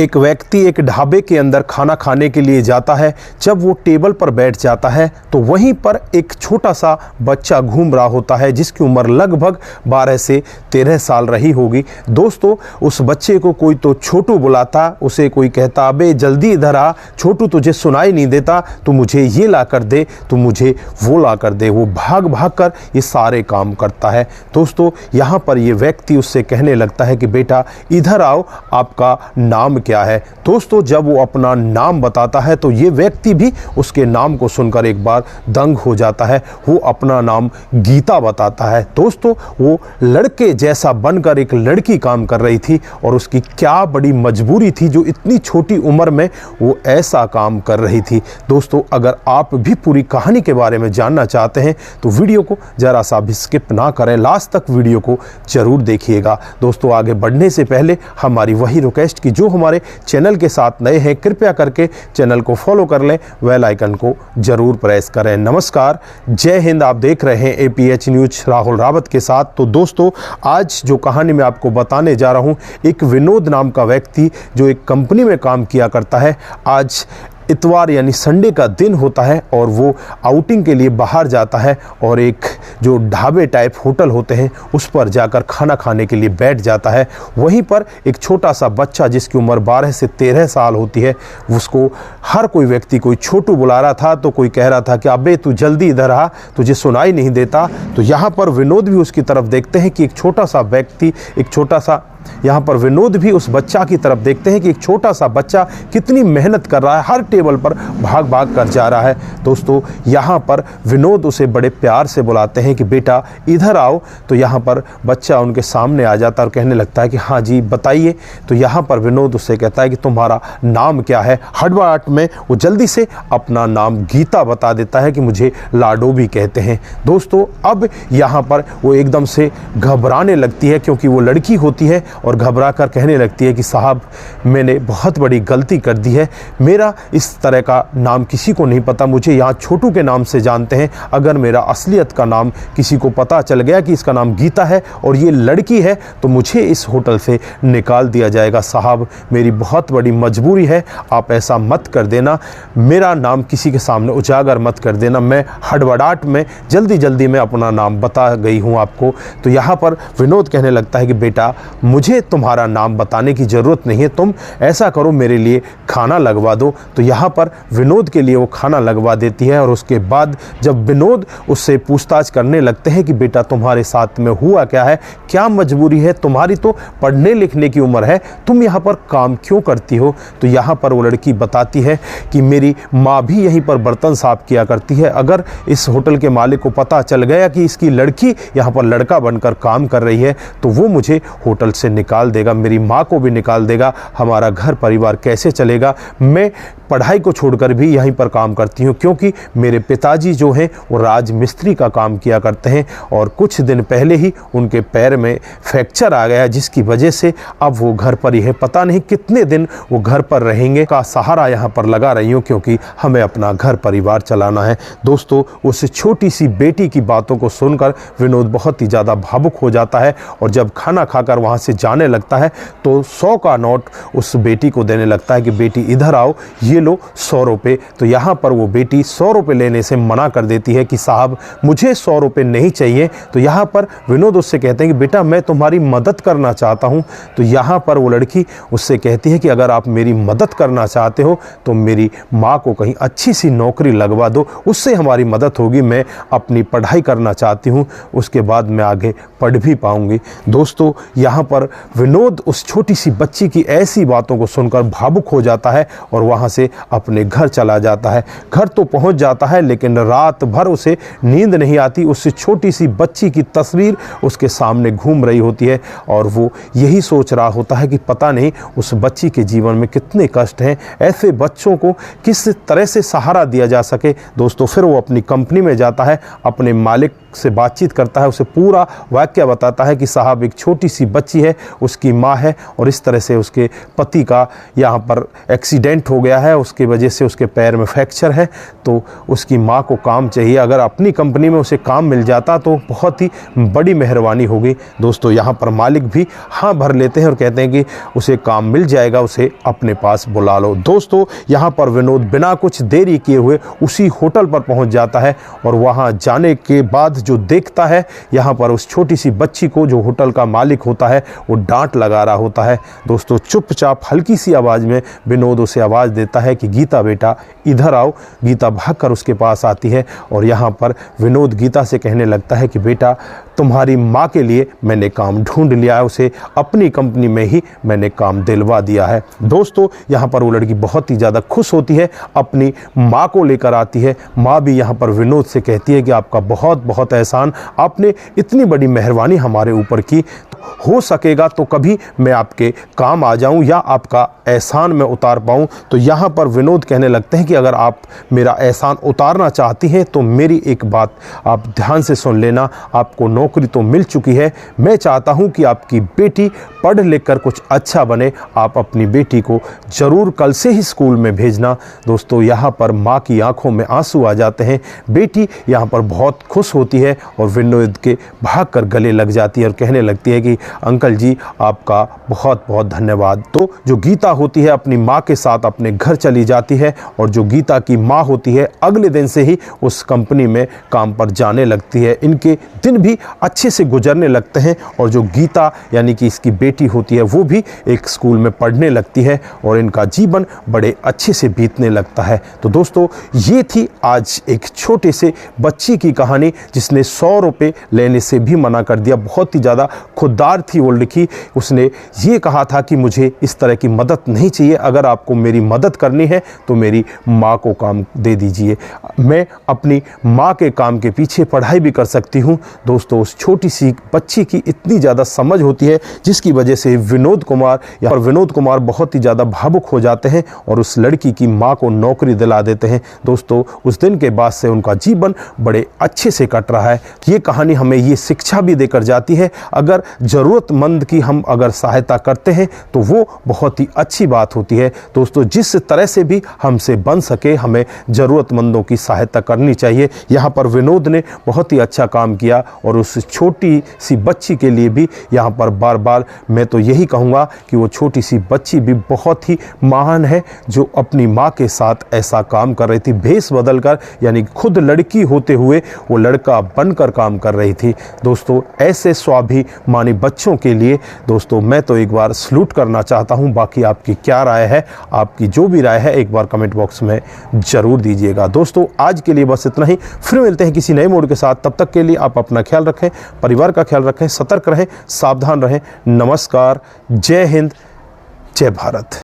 एक व्यक्ति एक ढाबे के अंदर खाना खाने के लिए जाता है। जब वो टेबल पर बैठ जाता है तो वहीं पर एक छोटा सा बच्चा घूम रहा होता है जिसकी उम्र लगभग 12 से 13 साल रही होगी। दोस्तों, उस बच्चे को कोई तो छोटू बुलाता, उसे कोई कहता अबे जल्दी इधर आ छोटू, तुझे सुनाई नहीं देता, तू मुझे ये ला कर दे, तू मुझे वो ला कर दे। वो भाग भाग कर ये सारे काम करता है। दोस्तों, यहाँ पर ये व्यक्ति उससे कहने लगता है कि बेटा इधर आओ, आपका नाम क्या है। दोस्तों, जब वो अपना नाम बताता है तो ये व्यक्ति भी उसके नाम को सुनकर एक बार दंग हो जाता है। वो अपना नाम गीता बताता है। दोस्तों, वो लड़के जैसा बनकर एक लड़की काम कर रही थी और उसकी क्या बड़ी मजबूरी थी जो इतनी छोटी उम्र में वो ऐसा काम कर रही थी। दोस्तों, अगर आप भी पूरी कहानी के बारे में जानना चाहते हैं तो वीडियो को जरा सा भी स्किप ना करें, लास्ट तक वीडियो को जरूर देखिएगा। दोस्तों, आगे बढ़ने से पहले हमारी वही रिक्वेस्ट कि जो हमारे चैनल के साथ नए हैं कृपया करके चैनल को फॉलो कर लें, बेल आइकन को जरूर प्रेस करें। नमस्कार, जय हिंद। आप देख रहे हैं APH न्यूज राहुल रावत के साथ। तो दोस्तों, आज जो कहानी मैं आपको बताने जा रहा हूं, एक विनोद नाम का व्यक्ति जो एक कंपनी में काम किया करता है, आज इतवार यानी संडे का दिन होता है और वो आउटिंग के लिए बाहर जाता है और एक जो ढाबे टाइप होटल होते हैं उस पर जाकर खाना खाने के लिए बैठ जाता है। वहीं पर एक छोटा सा बच्चा जिसकी उम्र 12 से 13 साल होती है, उसको हर कोई व्यक्ति कोई छोटू बुला रहा था तो कोई कह रहा था कि अबे तू जल्दी इधर आ, तुझे सुनाई नहीं देता। तो यहाँ पर विनोद भी उसकी तरफ देखते हैं कि एक छोटा सा व्यक्ति, यहाँ पर विनोद भी उस बच्चा की तरफ देखते हैं कि एक छोटा सा बच्चा कितनी मेहनत कर रहा है, हर टेबल पर भाग भाग कर जा रहा है। दोस्तों, यहाँ पर विनोद उसे बड़े प्यार से बुलाते हैं कि बेटा इधर आओ। तो यहाँ पर बच्चा उनके सामने आ जाता है और कहने लगता है कि हाँ जी बताइए। तो यहाँ पर विनोद उससे कहता है कि तुम्हारा नाम क्या है। हड़बड़ाहट में वो जल्दी से अपना नाम गीता बता देता है कि मुझे लाडो भी कहते हैं। दोस्तों, अब यहाँ पर वो एकदम से घबराने लगती है क्योंकि वो लड़की होती है और घबरा कर कहने लगती है कि साहब मैंने बहुत बड़ी गलती कर दी है, मेरा इस तरह का नाम किसी को नहीं पता, मुझे यहाँ छोटू के नाम से जानते हैं। अगर मेरा असलियत का नाम किसी को पता चल गया कि इसका नाम गीता है और ये लड़की है तो मुझे इस होटल से निकाल दिया जाएगा। साहब मेरी बहुत बड़ी मजबूरी है, आप ऐसा मत कर देना, मेरा नाम किसी के सामने उजागर मत कर देना। मैं हड़बड़ाहट में जल्दी में अपना नाम बता गई हूँ आपको। तो यहाँ पर विनोद कहने लगता है कि बेटा मुझे तुम्हारा नाम बताने की ज़रूरत नहीं है, तुम ऐसा करो मेरे लिए खाना लगवा दो। तो यहाँ पर विनोद के लिए वो खाना लगवा देती है और उसके बाद जब विनोद उससे पूछताछ करने लगते हैं कि बेटा तुम्हारे साथ में हुआ क्या है, क्या मजबूरी है, तुम्हारी तो पढ़ने लिखने की उम्र है, तुम यहाँ पर काम क्यों करती हो। तो यहाँ पर वो लड़की बताती है कि मेरी माँ भी यहीं पर बर्तन साफ किया करती है, अगर इस होटल के मालिक को पता चल गया कि इसकी लड़की यहाँ पर लड़का बनकर काम कर रही है तो वो मुझे होटल से निकाल देगा, मेरी माँ को भी निकाल देगा, हमारा घर परिवार कैसे चलेगा। मैं पढ़ाई को छोड़कर भी यहीं पर काम करती हूँ क्योंकि मेरे पिताजी जो हैं वो राजमिस्त्री का काम किया करते हैं और कुछ दिन पहले ही उनके पैर में फ्रैक्चर आ गया जिसकी वजह से अब वो घर पर ही है, पता नहीं कितने दिन वो घर पर रहेंगे, का सहारा यहाँ पर लगा रही हूँ क्योंकि हमें अपना घर परिवार चलाना है। दोस्तों, उस छोटी सी बेटी की बातों को सुनकर विनोद बहुत ही ज़्यादा भावुक हो जाता है और जब खाना खाकर वहाँ से जाने लगता है तो 100 का नोट उस बेटी को देने लगता है कि बेटी इधर आओ, ये लो 100 रुपये। तो यहाँ पर वो बेटी 100 रुपये लेने से मना कर देती है कि साहब मुझे 100 रुपये नहीं चाहिए। तो यहाँ पर विनोद उससे कहते हैं कि बेटा मैं तुम्हारी मदद करना चाहता हूँ। तो यहाँ पर वो लड़की उससे कहती है कि अगर आप मेरी मदद करना चाहते हो तो मेरी माँ को कहीं अच्छी सी नौकरी लगवा दो, उससे हमारी मदद होगी, मैं अपनी पढ़ाई करना चाहती हूँ, उसके बाद मैं आगे पढ़ भी पाऊँगी। दोस्तों, यहाँ पर विनोद उस छोटी सी बच्ची की ऐसी बातों को सुनकर भावुक हो जाता है और वहाँ से अपने घर चला जाता है। घर तो पहुँच जाता है लेकिन रात भर उसे नींद नहीं आती। उस छोटी सी बच्ची की तस्वीर उसके सामने घूम रही होती है और वो यही सोच रहा होता है कि पता नहीं उस बच्ची के जीवन में कितने कष्ट हैं, ऐसे बच्चों को किस तरह से सहारा दिया जा सके। दोस्तों, फिर वो अपनी कंपनी में जाता है, अपने मालिक से बातचीत करता है, उसे पूरा वाक्य बताता है कि साहब एक छोटी सी बच्ची है, उसकी माँ है और इस तरह से उसके पति का यहाँ पर एक्सीडेंट हो गया है, उसकी वजह से उसके पैर में फ्रैक्चर है। तो उसकी माँ को काम चाहिए, अगर अपनी कंपनी में उसे काम मिल जाता तो बहुत ही बड़ी मेहरबानी होगी। दोस्तों यहाँ पर मालिक भी हाँ भर लेते हैं और कहते हैं कि उसे काम मिल जाएगा, उसे अपने पास बुला लो। दोस्तों यहाँ पर विनोद बिना कुछ देरी किए हुए उसी होटल पर पहुंच जाता है और वहां जाने के बाद जो देखता है, यहाँ पर उस छोटी सी बच्ची को जो होटल का मालिक होता है वो डांट लगा रहा होता है। दोस्तों चुपचाप हल्की सी आवाज़ में विनोद उसे आवाज़ देता है कि गीता बेटा इधर आओ। गीता भागकर उसके पास आती है और यहाँ पर विनोद गीता से कहने लगता है कि बेटा तुम्हारी माँ के लिए मैंने काम ढूंढ लिया है, उसे अपनी कंपनी में ही मैंने काम दिलवा दिया है। दोस्तों यहाँ पर वो लड़की बहुत ही ज़्यादा खुश होती है, अपनी माँ को लेकर आती है। माँ भी यहाँ पर विनोद से कहती है कि आपका बहुत बहुत एहसान, आपने इतनी बड़ी मेहरबानी हमारे ऊपर की, हो सकेगा तो कभी मैं आपके काम आ जाऊं या आपका एहसान मैं उतार पाऊं। तो यहाँ पर विनोद कहने लगते हैं कि अगर आप मेरा एहसान उतारना चाहती हैं तो मेरी एक बात आप ध्यान से सुन लेना, आपको नौकरी तो मिल चुकी है, मैं चाहता हूं कि आपकी बेटी पढ़ लिख कर कुछ अच्छा बने, आप अपनी बेटी को ज़रूर कल से ही स्कूल में भेजना। दोस्तों यहाँ पर माँ की आंखों में आंसू आ जाते हैं, बेटी यहाँ पर बहुत खुश होती है और विनोद के भाग कर गले लग जाती है और कहने लगती है कि अंकल जी आपका बहुत बहुत धन्यवाद। तो जो गीता होती है अपनी माँ के साथ अपने घर चली जाती है और जो गीता की माँ होती है अगले दिन से ही उस कंपनी में काम पर जाने लगती है। इनके दिन भी अच्छे से गुजरने लगते हैं और जो गीता यानी कि इसकी बेटी होती है वो भी एक स्कूल में पढ़ने लगती है और इनका जीवन बड़े अच्छे से बीतने लगता है। तो दोस्तों ये थी आज एक छोटे से बच्ची की कहानी जिसने 100 रुपये लेने से भी मना कर दिया। बहुत ही ज़्यादा खुददार थी वो लड़की, उसने ये कहा था कि मुझे इस तरह की मदद नहीं चाहिए, अगर आपको मेरी मदद करनी है तो मेरी माँ को काम दे दीजिए, मैं अपनी माँ के काम के पीछे पढ़ाई भी कर सकती हूँ। दोस्तों उस छोटी सी बच्ची की इतनी ज़्यादा समझ होती है जिसकी वजह से विनोद कुमार बहुत ही ज़्यादा भावुक हो जाते हैं और उस लड़की की माँ को नौकरी दिला देते हैं। दोस्तों उस दिन के बाद से उनका जीवन बड़े अच्छे से कट रहा है। ये कहानी हमें ये शिक्षा भी देकर जाती है, अगर ज़रूरतमंद की हम अगर सहायता करते हैं तो वो बहुत ही अच्छी बात होती है। दोस्तों जिस तरह से भी हमसे बन सके हमें ज़रूरतमंदों की सहायता करनी चाहिए। यहाँ पर विनोद ने बहुत ही अच्छा काम किया और उस छोटी सी बच्ची के लिए भी यहाँ पर बार बार मैं तो यही कहूँगा कि वो छोटी सी बच्ची भी बहुत ही महान है जो अपनी माँ के साथ ऐसा काम कर रही थी, भेष बदल कर, यानी खुद लड़की होते हुए वो लड़का बनकर काम कर रही थी। दोस्तों ऐसे स्वाभिमानी बच्चों के लिए दोस्तों मैं तो एक बार सलूट करना चाहता हूं। बाकी आपकी क्या राय है, आपकी जो भी राय है एक बार कमेंट बॉक्स में ज़रूर दीजिएगा। दोस्तों आज के लिए बस इतना ही, फिर मिलते हैं किसी नए मोड के साथ। तब तक के लिए आप अपना ख्याल रखें, परिवार का ख्याल रखें, सतर्क रहें, सावधान रहें। नमस्कार, जय हिंद, जय भारत।